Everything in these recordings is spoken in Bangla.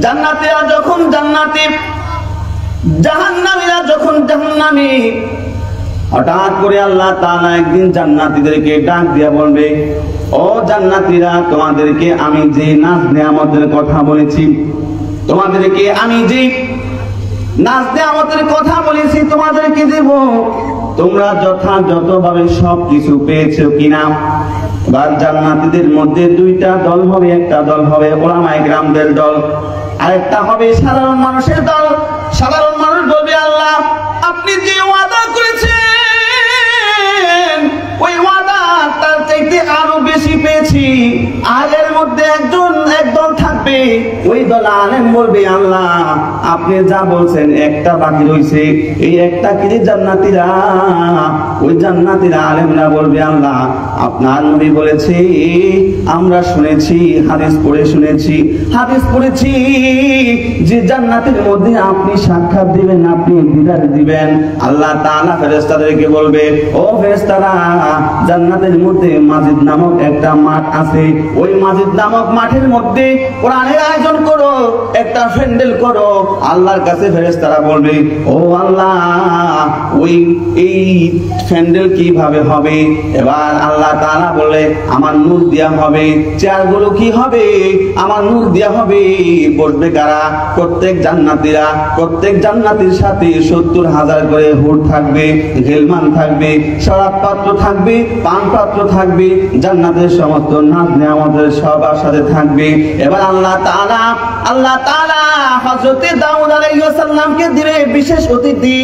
জান্নাতীরা যখন জান্নাতি, জাহান্নামীরা যখন জাহান্নামী। হঠাৎ করে আল্লাহ তাআলা একদিন জান্নাতীদেরকে ডাক দিয়া বলবে, ও জান্নাতীরা, তোমাদেরকে আমি যে নাজ নেয়ামতের কথা বলেছি, তোমাদেরকে আমি যে নাজ নেয়ামতের কথা বলেছি তোমাদেরকে দেব, তোমরা যথাযথভাবে সবকিছু পেয়েছো কিনা? এবার জান্নাতীদের মধ্যে দুইটা দল হবে, একটা দল হবে উলামায়ে কেরামদের দল, আরেকটা হবে সাধারণ মানুষের দল। সাধারণ মানুষ বলবে, আল্লাহ আপনি যে ওয়াদা করেছেন ওই ওয়াদা তার চাইতে আরো বেশি পেয়েছি। আর এর মধ্যে একদল থাকবে, ওই দল আলেম বলবে, আল্লাহ আপনি যা বলছেন একটা বাকি রয়েছে, এই একটা কি? জান্নাতীরা, ওই জান্নাতীরা আলেমরা বলবে, আল্লাহ আপনার নবী বলেছে, আমরা শুনেছি, হাদিস পড়ে শুনেছি, হাদিস পড়েছি যে জান্নাতের মধ্যে আপনি সাক্ষাৎ দিবেন, আপনি দিদার দিবেন। আল্লাহ তাআলা ফেরেশতাদেরকে বলবে, ও ফেরেশতারা, জান্নাতের মধ্যে মাজিদ নামক একটা মাঠ আছে, ওই মাজিদ নামক মাঠের মধ্যে কোরআনের আয়োজন করো, একটা প্যান্ডেল করো। আল্লাহর কাছে ফেরেশতারা বলবে, ও আল্লাহ ওই এই প্যান্ডেল কিভাবে হবে? এবার আল্লাহ তাআলা বলে, আমার নূর দেয়া হবে। চেয়ারগুলো কি হবে? আমার নূর দেয়া হবে। বসবে কারা? প্রত্যেক জান্নাতীরা। প্রত্যেক জান্নাতীর সাথে 70,000 করে হুর থাকবে, গেলমান থাকবে, শরাব পাত্র থাকবে, পান পাত্র থাকবে, জান্নাতের সমস্ত নাজ নেয়ামতের সবার সাথে থাকবে। এবার আল্লাহ তাআলা হযরত দাউদ আলাইহিস সালামকে দিবে বিশেষ অতিথি,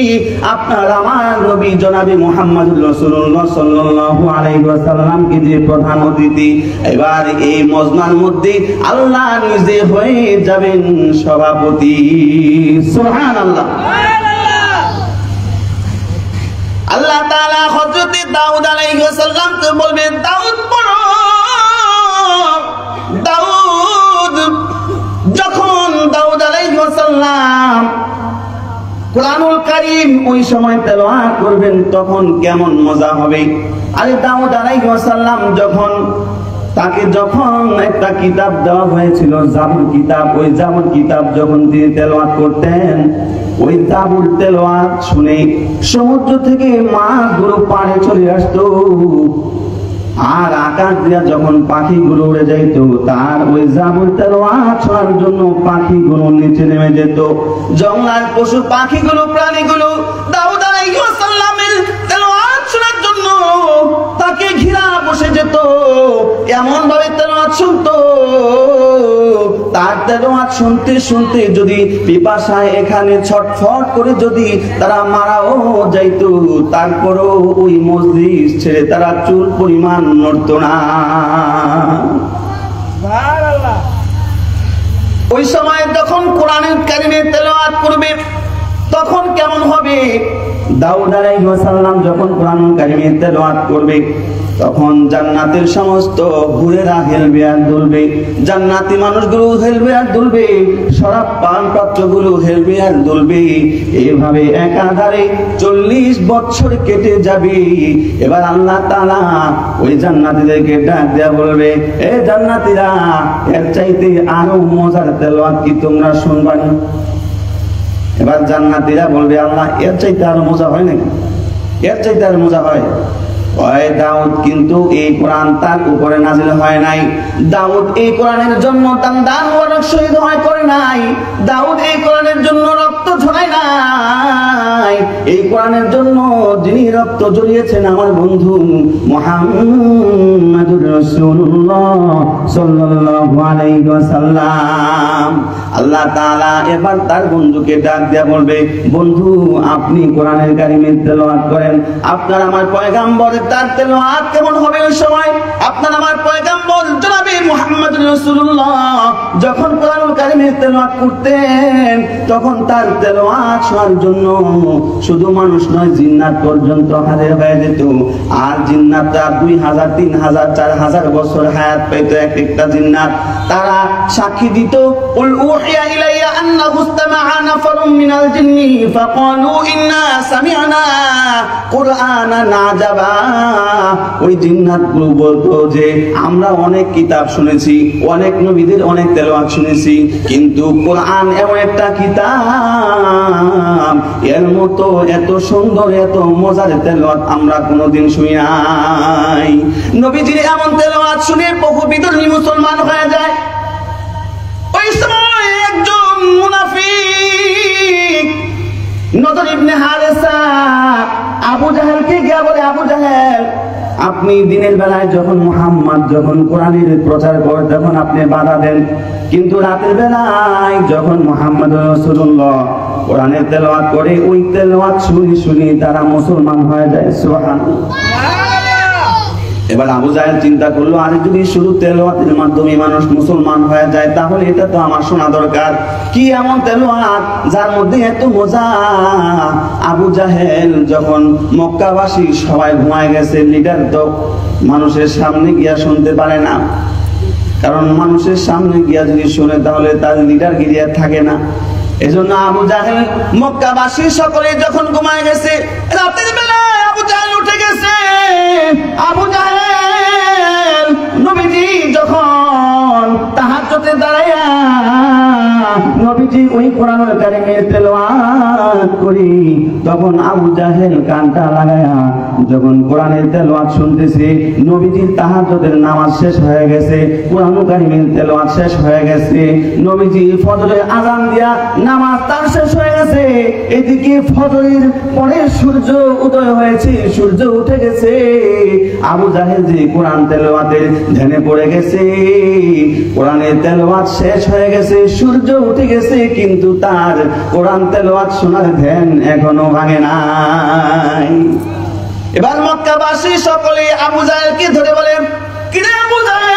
আপনার আমার নবী জনাবে মুহাম্মদুর রাসূলুল্লাহ সাল্লাল্লাহু আলাইহি ওয়াসাল্লামকে দিয়ে প্রধান অতিথি। এবার এই মজমার মধ্যে আল্লাহ নিজে হয়ে যাবেন সভাপতি। সুবহানাল্লাহ। আল্লাহ তাআলা হযরত দাউদ আলাইহিস সালামকে বলবেন, দাউদ পড়ো। দাউদ যখন দাউদ আলাইহিস সালাম কুরআনুল কারীম ওই সময় তেলাওয়াত করবেন, তখন কেমন মজা হবে। আরে দাউদ আলাইহিস সালাম তাকে যখন একটা কিতাব দেওয়া হয়েছিল, জাবুর কিতাব, ওই জাবুর কিতাব যখন তিনি তেলাওয়াত করতেন, ওই জাবুর তেলাওয়াত শুনে সমুদ্র থেকে মাছগুলো পাড়ে চলে আসতো। আর আকাশ দিয়া যখন পাখিগুলো উড়ে যাইত, তার ওই জাবুর তেলাওয়াত শোনার জন্য পাখিগুলো নিচে নেমে যেত। জঙ্গলার পশু পাখিগুলো, প্রাণীগুলো দাউদ আলাইহিস সালামের তেলাওয়াত শোনার জন্য তাকে ঘিরা বসে যেত, এমন ভাবে তেলাওয়াত শুনতো। তার তেলাওয়াত শুনতে শুনতে যদি পিপাসায় এখানে ছটফট করে যদি তারা মারাও যাইত, তারপরও ওই মজলিস ছেড়ে তারা চুল পরিমাণ নড়তো না। ওই সময় যখন কোরআনুল কারীমের তেলাওয়াত করবে, তখন কেমন হবে? দাউদ আলাইহিস সালাম যখন কোরআনুল কারীমের তেলাওয়াত করবে, তখন জান্নাতের সমস্ত হুরেরা হেলবে আর দুলবে, জান্নাতি মানুষগুলো হেলবে আর দুলবে, শরাব পান পাত্রগুলো হেলবে আর দুলবে। এইভাবে একাধারে 40 বছর কেটে যাবে। এবার আল্লাহ তাআলা ওই জান্নাতীদেরকে ডাক দেয়া বলবে, এ জান্নাতীরা, এর চাইতে আরো মজার তেলাওয়াত কি তোমরা শুনবা না? এবার জান্নাতীরা বলবে, আল্লাহ এর চাইতে আরো মজা হয় নাকি? এর চাইতে আরো মজা হয়? ওই দাউদ কিন্তু এই কোরআন তার উপরে নাজিল হয় নাই। দাউদ এই কোরআনের জন্য দান ওয়ারক শহীদ হয় করে নাই। দাউদ এই কোরআনের জন্য রক্ত ঝরায় নাই। এই কোরআনের জন্য যিনি রক্ত ঝরিয়েছেন আমার বন্ধু মুহাম্মদুর রাসূলুল্লাহ সাল্লাল্লাহু আলাইহি ওয়াসাল্লাম। আল্লাহ তাআলা এবার তার বন্ধুকে ডাক দেয়া বলবে, বন্ধু আপনি কোরআনের কারীমের তেলাওয়াত করেন। আপনার আমার পয়গম্বরের তার তেলাওয়াত কেমন হবে ওই সময়? আপনার আমার পয়গম্বর জনাবে মুহাম্মদুর রাসূলুল্লাহ যখন কোরআনুল কারীমের তেলাওয়াত করতেন, তখন তার তেলাওয়াত শোনার জন্য শুধু মানুষ নয়, জিন্নাত পর্যন্ত হাজির হয়ে যেত। আর জিন্নাতরা 2000, 3000, 4000 বছর হায়াত পেত এক একটা জিন্নাত। তারা সাক্ষী দিত, কুল উহিয়া ইলাইয়া আন্নাহু ইসতামাআ নাফারুম মিনাল জিন্নি ফাকালু ইন্না সামি'না কুরআনান আজাবা। ওই জিন্নাতগুলো বলতো যে আমরা অনেক কিতাব শুনেছি, অনেক নবীদের অনেক তেলাওয়াত শুনেছি, কিন্তু কোরআন এমন একটা কিতাব, এর মতো এত সুন্দর এত মজার তেলাওয়াত আমরা কোনোদিন শুনি নাই। নবীজির এমন তেলাওয়াত শুনে বহু বিদর্মী মুসলমান হয়ে যায়। ওই সময় একজন মুনাফিক নজর ইবনে হারেসা আবু জাহেলকে গিয়ে বলে, আবু জাহেল, আপনি দিনের বেলায় যখন মুহাম্মদ যখন কোরআনের প্রচার করে তখন আপনি বাধা দেন, কিন্তু রাতের বেলায় যখন মুহাম্মদ রাসূলুল্লাহ কোরআনের তেলাওয়াত করে ওই তেলাওয়াত শুনি শুনি তারা মুসলমান হয়ে যায়। সুবহানাল্লাহ। এবার আবু জাহেল চিন্তা করলো, আরে যদি শুধু তেলাওয়াতের মাধ্যমে মানুষ মুসলমান হয়ে যায় তাহলে এটা তো আমার শোনা দরকার। কি এমন তেলাওয়াত যার মধ্যে এত মজা? আবু জাহেল যখন মক্কাবাসী সবাই ঘুমায় গেছে, লিডার তো মানুষের সামনে গিয়া শুনতে পারে না, কারণ মানুষের সামনে গিয়া যদি শুনে তাহলে তার লিডার গিরিয়া থাকে না। এজন্য আবু জাহেল মক্কাবাসী সকলে যখন ঘুমায় গেছে, রাতের বেলায় আবু জাহেল উঠে গেছে। আবু জাহেল নবীজি যখন তাহাজ্জুদে দাঁড়ায়া নবীজি ওই কোরআনুল কারীমের তেলাওয়াত করি, তখন আবু জাহেল কানটা লাগায়া যখন কোরআনের তেলাওয়াত শুনতেছে, নবীজির তাহাজ্জুদের নামাজ শেষ হয়ে গেছে, কোরআনুল কারীমের তেলাওয়াত শেষ হয়ে গেছে, নবীজি ফজরের আযান দিয়া নামাজ তার শেষ হয়ে গেছে, এদিকে ফজরের পরে সূর্য উদয় হয়েছে, সূর্য উঠে গেছে। আবু জাহেল যে কোরআন তেলাওয়াতের ধ্যানে পড়ে গেছে, কোরআনের তেলাওয়াত শেষ হয়ে গেছে, সূর্য উঠে গেছে, কিন্তু তার কোরআন তেলাওয়াত শোনার ধ্যান এখনো ভাঙে নাই। এবার মক্কাবাসী সকলে আবু জাহেলকে ধরে বলে, কিরে আবু জাহেল,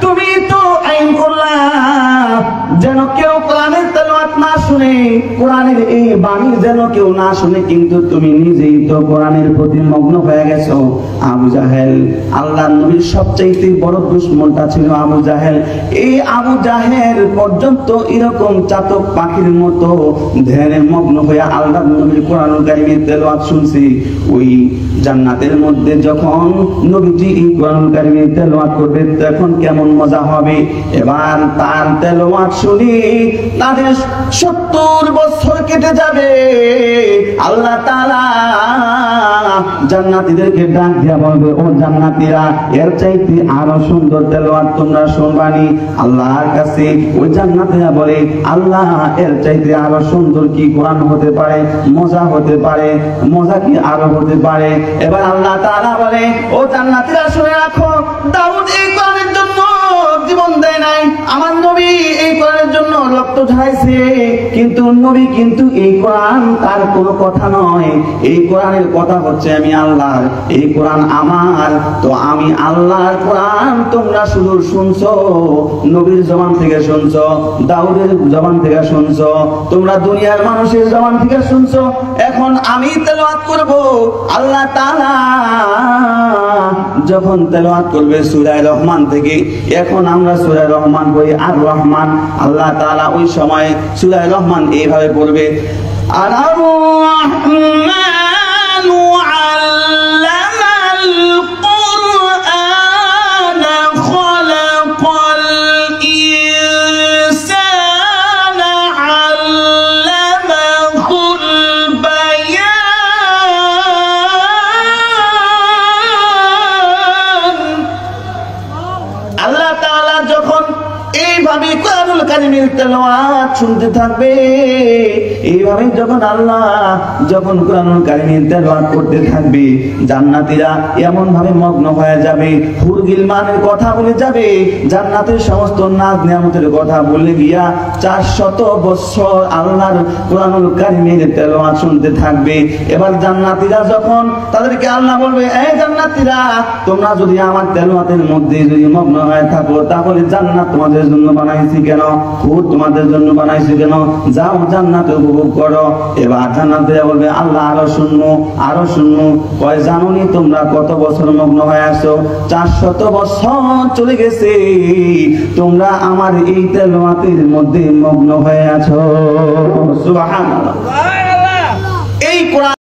তুমি তো আইন করলা যেন কেউ কোরআনের তেলাওয়াত না শুনে, কোরআনের এই বাণী যেন কেউ না শুনে, কিন্তু তুমি নিজেই তো কোরআনের প্রতি মগ্ন হয়ে গেছো। আবু জাহেল, আল্লাহর নবীর সবচাইতে বড় দুশমনটা ছিল আবু জাহেল। এই আবু জাহেল পর্যন্ত এরকম চাতক পাখির মতো ধ্যানে মগ্ন হয়ে আল্লাহর নবীর কোরআনুল কারীমের তেলাওয়াত শুনছি। ওই জান্নাতের মধ্যে যখন নবীজি এই কোরআনুল কারীমের তেলাওয়াত করবে তখন কেমন মজা হবে। এবার তার তেলাওয়াত শুনি তাদের 70 বছর কেটে যাবে। আল্লাহ তাআলা জান্নাতীদেরকে ডাক দিয়া বলবে, ও জান্নাতীরা, এর চাইতে আরো সুন্দর তেলাওয়াত তোমরা শুনবানি। আল্লাহর কাছে ওই জান্নাতীরা বলে, আল্লাহ, এর চাইতে আরো সুন্দর কি কোরআন হতে পারে, মজা হতে পারে, মজা কি আরো হতে পারে। এবার আল্লাহ তাআলা বলে, ও জান্নাতীরা শুনে রাখো, দাউদ এই কোরআনের জন্য জীবন দেয় নাই, আমার নবী এই কোরআনের জন্য রক্ত ঝরাইছে, কিন্তু নবী কিন্তু এই কোরআন তার কোনো কথা নয়, এই কোরআনের কথা হচ্ছে আমি আল্লাহর, এই কোরআন আমার। তো আমি আল্লাহর কোরআন তোমরা শুধু শুনছো, নবীর জবান থেকে শুনছো, দাউদের জবান থেকে শুনছো, তোমরা দুনিয়ার মানুষের জবান থেকে শুনছো, এখন আমি তেলাওয়াত করব। আল্লাহ তাআলা যখন তেলাওয়াত করবে সূরা রহমান থেকে, এখন আমরা সূরা রহমান পড়ি আর রহমান, আল্লাহ তাআলা ওই সময় সূরা রহমান এইভাবে পড়বে, আর রহমানু আল্লামাল কুরআন খালাকাল ইনসানা আল্লামাহুল বায়ান। আল্লাহ তাআলা যখন এইভাবে কোরআনুল কারীমের তেলাওয়াত শুনতে থাকবে, এইভাবে যখন আল্লাহ যখন কোরআনুল কারীমের তেলাওয়াত করতে থাকবে, জান্নাতীরা এমন ভাবে মগ্ন হয়ে যাবে, হুর গিলমানের কথা বলে যাবে, জান্নাতের সমস্ত নাজ নিয়ামতের কথা বলে গিয়া 400 বছর আল্লাহর কোরআনুল কারীমের তেলাওয়াত শুনতে থাকবে। এবার জান্নাতীরা যখন তাদেরকে আল্লাহ বলবে, এই জান্নাতীরা, তোমরা যদি আমার তেলাওয়াতের মধ্যে যদি মগ্ন হয়ে থাকো তাহলে জান্নাত তোমাদের জন্য বানাইছি কেন, খুদ তোমাদের জন্য বানাইছি কেন, যাও জান্নাতে উপভোগ করো। এবার জান্নাতে বলবে আল্লাহ আরো শুনবো, আরো শুনবো। কয় জানোনি তোমরা কত বছর মগ্ন হয়ে আসো? 400 বছর চলে গেছে, তোমরা আমার এই তেলাওয়াতের মধ্যে মগ্ন হয়ে আছো। সুবহানাল্লাহ। এই কোরআন